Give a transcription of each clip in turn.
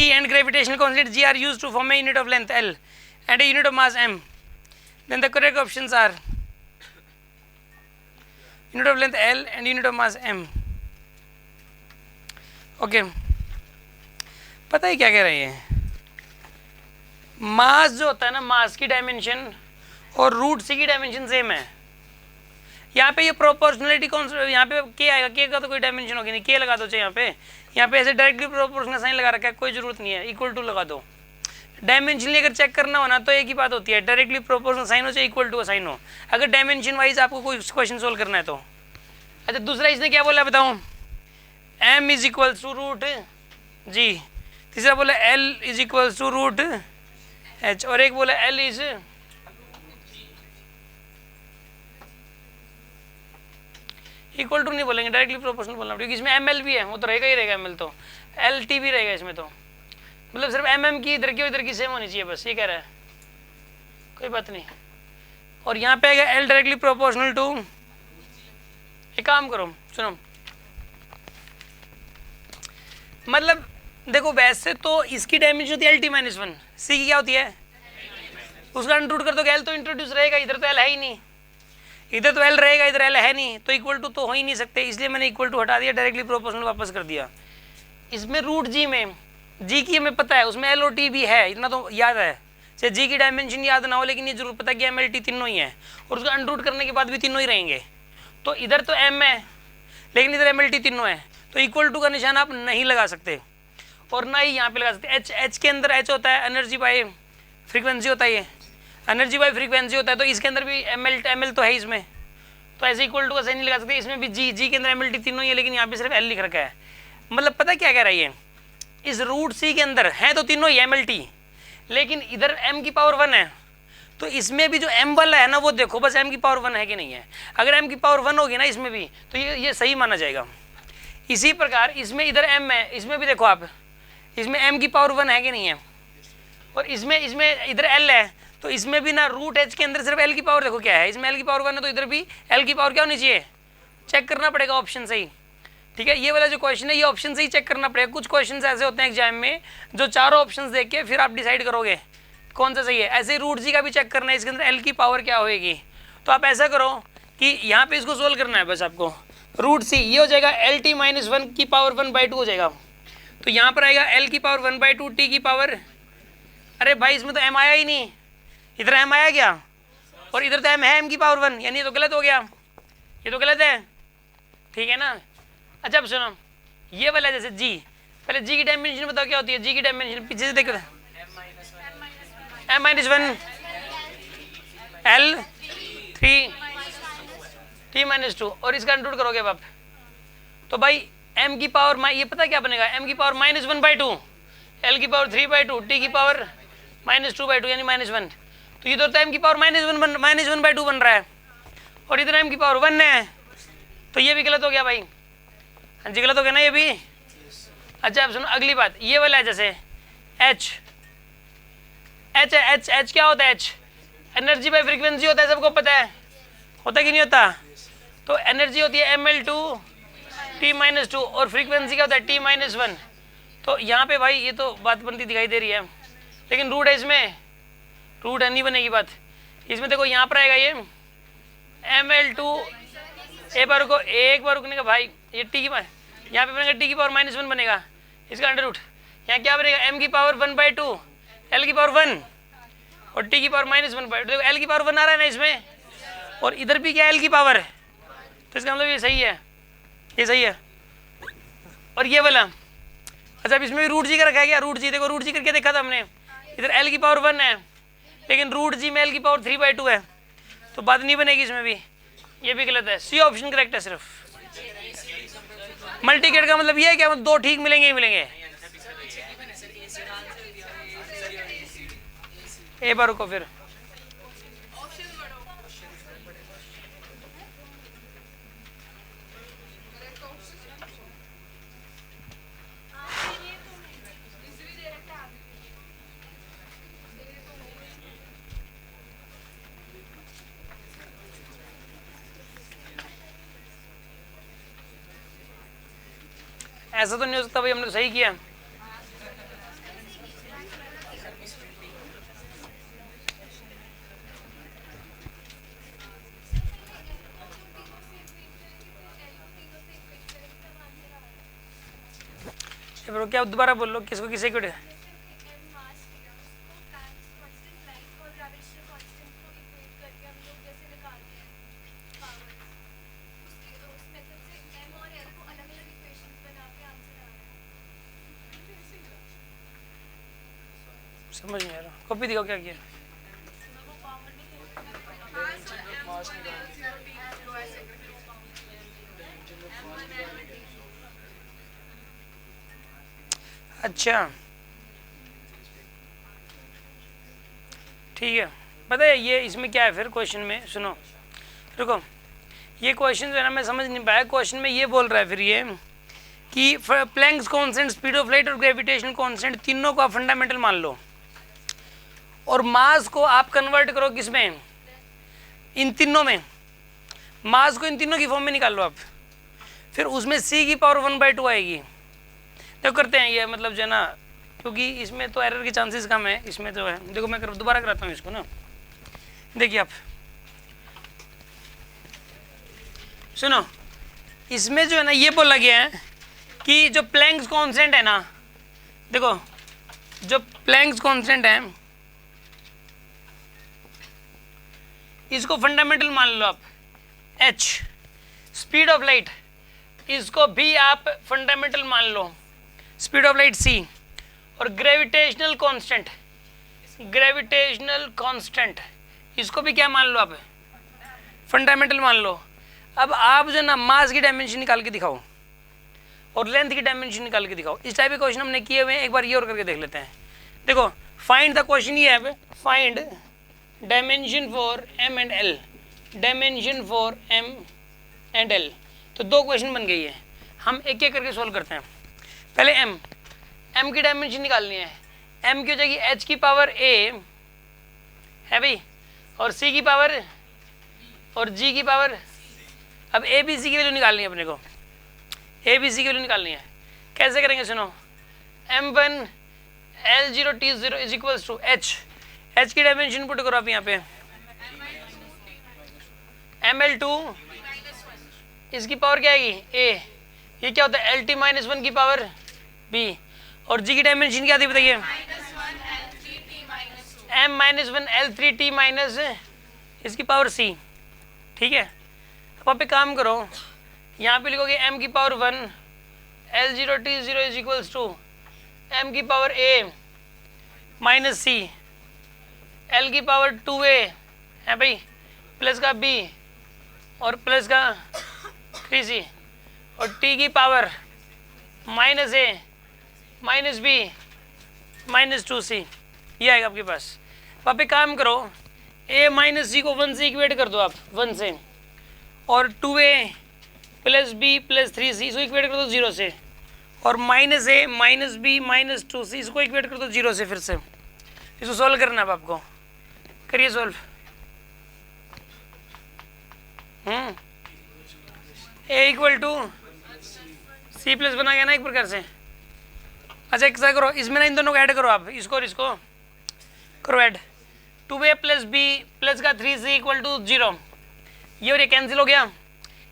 C and gravitational constant G are used to form a unit of length L and a unit of mass m, then the correct options are unit of length L and unit of mass m. Okay पता है क्या कह रहे हैं, मास जो होता है ना, मास की डायमेंशन और रूट सी की डायमेंशन सेम है. यहाँ पे ये प्रोपोर्शनलिटी कौन, यहाँ पे के आएगा, के का तो कोई डायमेंशन होगी नहीं, के लगा दो चाहे यहाँ पे ऐसे डायरेक्टली प्रोपोर्शनल साइन लगा रखा है, कोई जरूरत नहीं है, इक्वल टू लगा दो. डायमेंशनली अगर चेक करना हो ना तो एक ही बात होती है, डायरेक्टली प्रोपोर्शनल साइन हो चाहे इक्वल टू साइन हो, अगर डायमेंशन वाइज आपको कोई क्वेश्चन सोल्व करना है तो. अच्छा दूसरा इसने क्या बोला बताऊँ, m is equal to root g, तीसरा बोला l is equal to root h, और एक बोला l इज इक्वल टू नहीं बोलेंगे, डायरेक्टली प्रोपोर्शनल बोलना, क्योंकि इसमें ml भी है, वो तो रहेगा ही रहेगा, ml तो lt भी रहेगा इसमें, तो मतलब सिर्फ mm की इधर की और इधर की सेम होनी चाहिए, बस ये कह रहा है, कोई बात नहीं. और यहाँ पे आएगा l डायरेक्टली प्रोपोर्शनल टू, एक काम करो सुनो, मतलब देखो वैसे तो इसकी डायमेंशन होती है lt माइनस वन, सी की क्या होती है, उसका अंडर कर दो, l तो इंट्रोड्यूस रहेगा, इधर तो l है ही नहीं, इधर तो l रहेगा, इधर l है नहीं, तो इक्वल टू तो हो ही नहीं सकते, इसलिए मैंने इक्वल टू हटा दिया, डायरेक्टली प्रोपोर्शनल वापस कर दिया. इसमें रूट जी में, जी की हमें पता है, उसमें एल और टी भी है, इतना तो याद है, चाहे जी की डायमेंशन याद ना हो, लेकिन ये जरूर पता है कि एम एल टी तीनों ही है, और उसका अंडर करने के बाद भी तीनों ही रहेंगे. तो इधर तो एम है लेकिन इधर एम एल टी तीनों है, तो इक्वल टू का निशान आप नहीं लगा सकते, और ना ही यहाँ पे लगा सकते. एच के अंदर एच होता है एनर्जी बाय फ्रीक्वेंसी होता है, ये एनर्जी बाय फ्रीक्वेंसी होता है, तो इसके अंदर भी एम एल तो है इसमें, तो ऐसे इक्वल टू का सही नहीं लगा सकते. इसमें भी जी के अंदर एम एल टी तीनों ही है, लेकिन यहाँ पे सिर्फ एल लिख रखा है. मतलब पता क्या कह रहा है ये, इस रूट सी के अंदर है तो तीनों ही एम एल टी, लेकिन इधर m की पावर 1 है, तो इसमें भी जो m वाला है ना वो देखो बस m की पावर 1 है कि नहीं है. अगर m की पावर 1 होगी ना इसमें भी, तो ये सही माना जाएगा. इसी प्रकार इसमें इधर m है, इसमें भी देखो आप, इसमें m की पावर 1 है कि नहीं है, और इसमें इधर l है, तो इसमें भी ना रूट h के अंदर सिर्फ l की पावर देखो क्या है, इसमें l की पावर 1 है, तो इधर भी l की पावर क्या होनी चाहिए, चेक करना पड़ेगा ऑप्शन सही. ठीक है, ये वाला जो क्वेश्चन है ये ऑप्शन से ही चेक करना पड़ेगा. कुछ क्वेश्चन ऐसे होते हैं एग्जाम में जो चारों ऑप्शंस देख के फिर आप डिसाइड करोगे कौन सा सही है. ऐसे ही रूट जी का भी चेक करना है, इसके अंदर एल की पावर क्या होएगी. तो आप ऐसा करो कि यहाँ पे इसको सोल्व करना है बस आपको, रूट सी ये हो जाएगा एल टी माइनस 1 की पावर 1/2 हो जाएगा, तो यहाँ पर आएगा एल की पावर 1/2 टी की पावर, अरे भाई इसमें तो एम आया ही नहीं, इधर एम आया क्या, और इधर तो एम है एम की पावर 1, यानी ये तो गलत हो गया, ये तो गलत है. ठीक है ना. अच्छा अब सुनो, ये वाला जैसे जी, पहले जी की डायमेंशन बताओ क्या होती है, जी की डायमेंशन पीछे से देखो, m-1 l 3 t-2, और इसका अंडर करोगे आप, तो भाई m की पावर ये पता क्या बनेगा, m की पावर -1/2, l की पावर 3/2, t की पावर -2/2 यानी -1, तो ये तो m की पावर -1/2 बन रहा है, और इधर m की पावर 1 है, तो ये भी गलत हो गया भाई. हाँ जी गलत हो गया ना ये भी. अच्छा अब सुनो अगली बात, ये वाला है जैसे h क्या होता है, h एनर्जी बाय फ्रीक्वेंसी होता है, सबको पता है, होता कि नहीं होता. तो एनर्जी होती है ml2 t-2, और फ्रीक्वेंसी क्या होता है t-1. तो यहाँ पे भाई ये तो बात बनती दिखाई दे रही है, लेकिन रूट है इसमें, रूट है नहीं बनेगी बात. इसमें देखो यहाँ पर आएगा ये ml2, एक बार रुकने का भाई, ये टी की यहाँ पे बनेगा टी की पावर -1 बनेगा, इसका अंडर रूट, यहाँ क्या बनेगा m की पावर 1/2, l की पावर 1 और t की पावर -1/2. देखो l की पावर 1 आ रहा है ना इसमें, और इधर भी क्या l की पावर है, तो इसका मतलब ये सही है, ये सही है. और ये वाला अच्छा अब इसमें भी रूट जी का रखा है क्या, रूट जी देखो, रूट जी करके देखा था हमने, इधर l की पावर 1 है, लेकिन रूट जी में l की पावर 3/2 है, तो बात नहीं बनेगी इसमें भी, ये भी गलत है. सी ऑप्शन करेक्ट है. सिर्फ मल्टीकेट का मतलब ये है क्या, दो ठीक मिलेंगे ही मिलेंगे. एक बार रुको फिर, ऐसा तो नहीं हो सकता भाई हमने सही किया. ब्रो क्या दोबारा बोल लो, किसको किसे क्यों? समझ नहीं आ रहा, कॉपी दिखाओ क्या किया। अच्छा ठीक है, पता है ये इसमें क्या है फिर क्वेश्चन में, सुनो रुको, ये क्वेश्चन जो है ना मैं समझ नहीं पाया। क्वेश्चन में ये बोल रहा है फिर ये कि Planck's constant, speed of light और ग्रेविटेशनल कांस्टेंट तीनों को आप फंडामेंटल मान लो और मास को आप कन्वर्ट करो किसमें, इन तीनों में। मास को इन तीनों की फॉर्म में निकाल लो आप, फिर उसमें c की पावर 1/2 आएगी। तो करते हैं ये, मतलब जो है ना, क्योंकि इसमें तो एरर के चांसेस कम है, इसमें तो है। देखो मैं दोबारा कराता हूँ इसको ना, देखिए आप सुनो, इसमें जो है ना ये बोला गया है कि जो प्लैंक्स कांस्टेंट है ना, देखो जो प्लैंक्स कांस्टेंट है इसको फंडामेंटल मान लो आप, h स्पीड ऑफ लाइट इसको भी आप फंडामेंटल मान लो, स्पीड ऑफ लाइट c, और ग्रेविटेशनल कांस्टेंट इसको भी क्या मान लो आप, फंडामेंटल मान लो। अब आप जो ना मास की डायमेंशन निकाल के दिखाओ और लेंथ की डायमेंशन निकाल के दिखाओ। इस टाइप के क्वेश्चन हमने किए हुए हैं, एक बार ये और करके देख लेते हैं। देखो फाइंड द क्वेश्चन ये है, find dimension for m and l, dimension for m and l। तो दो क्वेश्चन बन गई है, हम एक एक करके सोल्व करते हैं। पहले m की डायमेंशन निकालनी है। m की हो जाएगी h की पावर a है भाई, और c की पावर और g की पावर। अब a b c की वैल्यू निकालनी है अपने को, a b c की वैल्यू निकालनी है। कैसे करेंगे सुनो, m1 l0 t0 is equals to h की डायमेंशन पुट करो आप यहाँ पे, ml2 इसकी पावर क्या आएगी a, ये क्या होता है lt-1 की पावर b, और g की डायमेंशन क्या थी बताइए, m-1 l3t माइनस इसकी पावर c। ठीक है, अब आप एक काम करो, यहाँ पे लिखोगे m की power 1 l0 t0 is equals to m की power a minus c, l की पावर 2a है भाई, प्लस का b और प्लस का 3c, और t की power minus a minus b minus 2c, ये आएगा आपके पास। आप एक काम करो, a माइनस c को 1 से इक्वेट कर दो आप, 1 से, और 2a plus b plus 3c इसको इक्वेट कर दो 0 से, और minus a minus b minus 2c इसको इक्वेट कर दो 0 से। फिर से इसको सॉल्व करना है आपको, करिए solve. a equal to c plus बना गया ना एक प्रकार से। अच्छा एक करो, इसमें ना इन दोनों को ऐड करो आप, इसको और इसको करो add, 2a plus b plus का 3c इक्वल टू 0, ये और ये कैंसिल हो गया,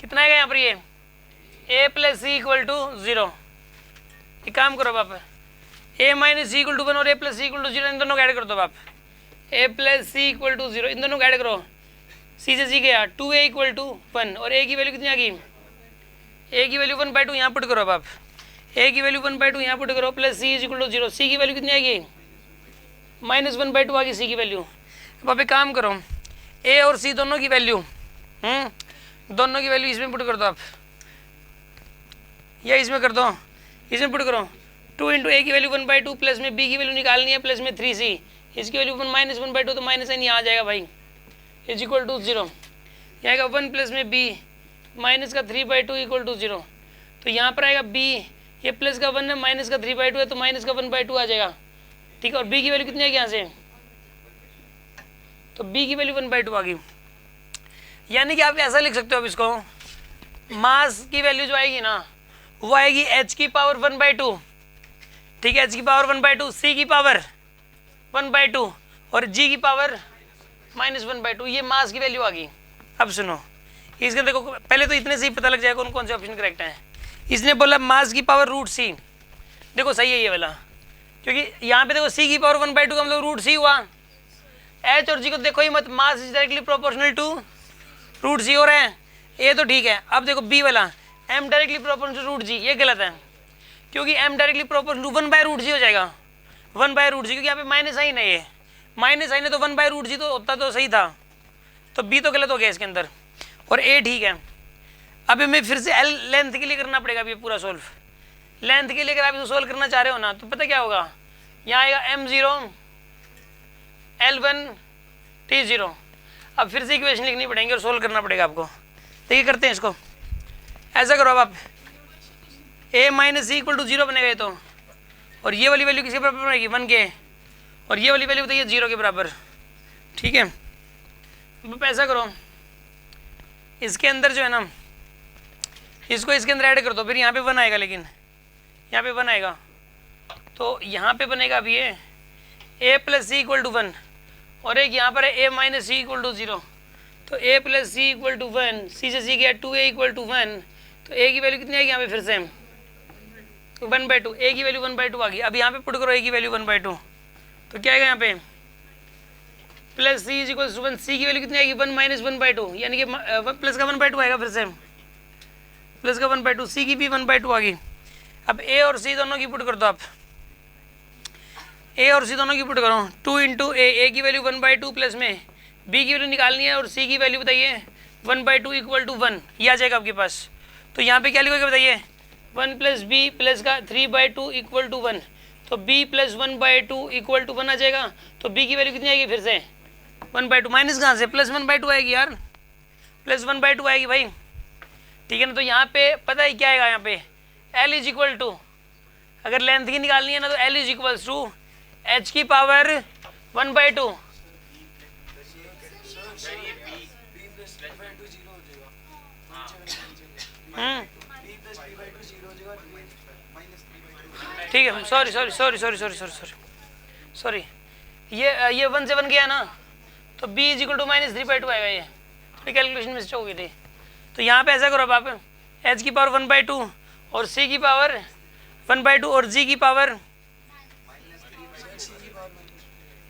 कितना आएगा यहाँ पर ये a plus c equal to 0। एक काम करो आप, a minus c equal to 1 और a plus c equal to 0 इन दोनों को ऐड कर दो आप, a plus c equal to 0 इन दोनों को ऐड करो, c से c गया, 2a इक्वल टू 1 और a की वैल्यू कितनी आ गई, a की वैल्यू 1/2 यहाँ पुट करो आप, a की वैल्यू 1/2 यहाँ पुट करो, plus c is equal to 0, c की वैल्यू कितनी आएगी माइनस 1/2 आ गई c की वैल्यू। अब आप एक काम करो, a और c दोनों की वैल्यू दोनों की वैल्यू इसमें पुट कर दो आप, या इसमें कर दो, इसमें पुट करो, 2 इंटू a की वैल्यू 1/2 प्लस में b की वैल्यू निकालनी है प्लस में 3c, इसकी वैल्यू माइनस 1/2 तो माइनस n यहाँ आ जाएगा भाई, इज इक्वल टू 0, यहाँ आएगा 1 प्लस में b माइनस का 3/2 इक्वल टू 0, तो यहाँ पर आएगा b, ये प्लस का 1 है माइनस का 3/2 है तो माइनस का 1/2 आ जाएगा। ठीक है, और b की वैल्यू कितनी आएगी यहाँ से, तो b की वैल्यू 1/2 आ गई। यानी कि आप ऐसा लिख सकते हो अब इसको, मास की वैल्यू जो आएगी ना वो आएगी h की पावर 1/2, ठीक है, h की पावर 1/2, c की पावर 1/2 और g की पावर माइनस 1/2, ये मास की वैल्यू आ गई। अब सुनो इसके, देखो पहले तो इतने से ही पता लग जाएगा कौन कौन से ऑप्शन करेक्ट हैं। इसने बोला मास की पावर √c, देखो सही है ये वाला, क्योंकि यहाँ पे देखो सी की पावर 1/2 का मतलब रूट सी हुआ। एच और जी को देखो ही मत, mass is directly proportional to root c हो रहा है, ये तो ठीक है। अब देखो बी वाला m directly proportional to root g, ये गलत है, क्योंकि M directly proportional to 1/√g हो जाएगा, 1/√g, क्योंकि यहाँ पे माइनस साइन है, ये माइनस साइन है तो 1/√g तो होता तो सही था, तो बी तो गलत हो गया इसके अंदर, और ए ठीक है। अब हमें फिर से एल लेंथ के लिए करना पड़ेगा, अब ये पूरा सोल्व लेंथ के लिए अगर आप इसको सोल्व करना चाह रहे हो ना, तो पता क्या होगा, यहाँ आएगा m0 L1 T0। अब फिर से इक्वेशन लिखनी पड़ेंगी और सोल्व करना पड़ेगा आपको। देखिए करते हैं इसको, ऐसा करो अब आप a minus C equal to 0 बनेगा ये तो, और ये वाली वैल्यू किसके बराबर बनेगी 1 के, और ये वाली वैल्यू बताइए 0 के बराबर, ठीक है। अब ऐसा करो, इसके अंदर जो है ना, इसको इसके अंदर ऐड कर दो, फिर यहाँ पे 1 आएगा, लेकिन यहाँ पे 1 आएगा, तो यहाँ पे बनेगा अभी ये a plus C equal to 1, और एक यहाँ पर है a minus C equal to 0, तो a plus C equal to 1, C से सी गया 2a इक्वल टू 1, तो a की वैल्यू कितनी आएगी यहाँ पे फिर से 1/2, a की वैल्यू 1/2 आ गई। अब यहाँ पे पुट करो a की वैल्यू 1/2, तो क्या आएगा यहाँ पे plus C is equal to 1, C की वैल्यू कितनी आएगी 1 माइनस 1/2, यानी कि प्लस का 1/2 आएगा, फिर से प्लस का 1/2, सी की भी 1/2 आ गई। अब a और c दोनों की पुट कर दो आप, a और c दोनों की पुट करो, 2 इंटू ए की वैल्यू 1/2 प्लस में b की वैल्यू निकालनी है और c की वैल्यू बताइए 1/2 इक्वल टू 1, ये आ जाएगा आपके पास। तो यहाँ पे क्या लिखोगे बताइए 1 प्लस बी प्लस का 3/2 इक्वल टू 1, तो b प्लस 1/2 इक्वल टू 1 आ जाएगा, तो b की वैल्यू कितनी आएगी फिर से 1/2, माइनस कहाँ से प्लस 1/2 आएगी यार, प्लस 1/2 आएगी भाई, ठीक है ना। तो यहाँ पे पता है क्या आएगा, यहाँ पे L इज इक्वल टू, अगर लेंथ की निकालनी है ना तो L is equal to h की पावर 1/2, ठीक है। सॉरी ये 1 से 1 गया ना, तो b is equal to minus 3/2 आएगा, ये थोड़ी कैलकुलेशन मिस्टेक होगी थी। तो यहाँ पे ऐसा करो अब आप h की पावर 1/2 और c की पावर 1/2 और g की पावर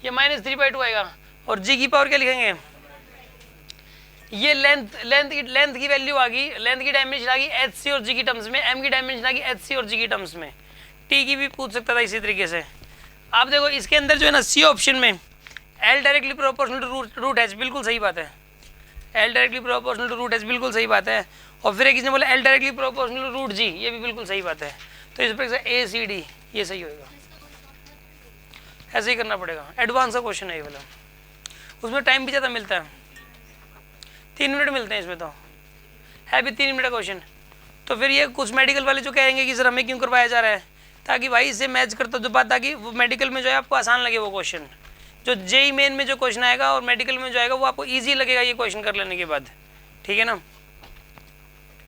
ये माइनस 3/2 आएगा, और g की पावर क्या लिखेंगे, ये लेंथ की वैल्यू आ गई, लेंथ की डायमेंशन आ गई एच सी और जी की टर्म्स में, एम की डायमेंशन आ गई एच सी और जी की टर्म्स में, टी की भी पूछ सकता था इसी तरीके से। आप देखो इसके अंदर जो है ना सी ऑप्शन में l directly proportional to root h, बिल्कुल सही बात है, l directly proportional to root h बिल्कुल सही बात है, और फिर एक किसने बोला l directly proportional to root g, ये भी बिल्कुल सही बात है। तो इस पर ए सी डी ये सही होगा, ऐसे ही करना पड़ेगा। एडवांस का क्वेश्चन है ये वाला, उसमें टाइम भी ज़्यादा मिलता है, 3 मिनट मिलते हैं इसमें, तो है भी 3 मिनट का क्वेश्चन। तो फिर ये कुछ मेडिकल वाले जो कहेंगे कि सर हमें क्यों करवाया जा रहा है, ताकि भाई इससे मैच करता जो बात, ताकि वो मेडिकल में जो है आपको आसान लगे वो क्वेश्चन, जो जेई मेन में जो क्वेश्चन आएगा और मेडिकल में जो आएगा वो आपको ईजी लगेगा ये क्वेश्चन कर लेने के बाद, ठीक है ना।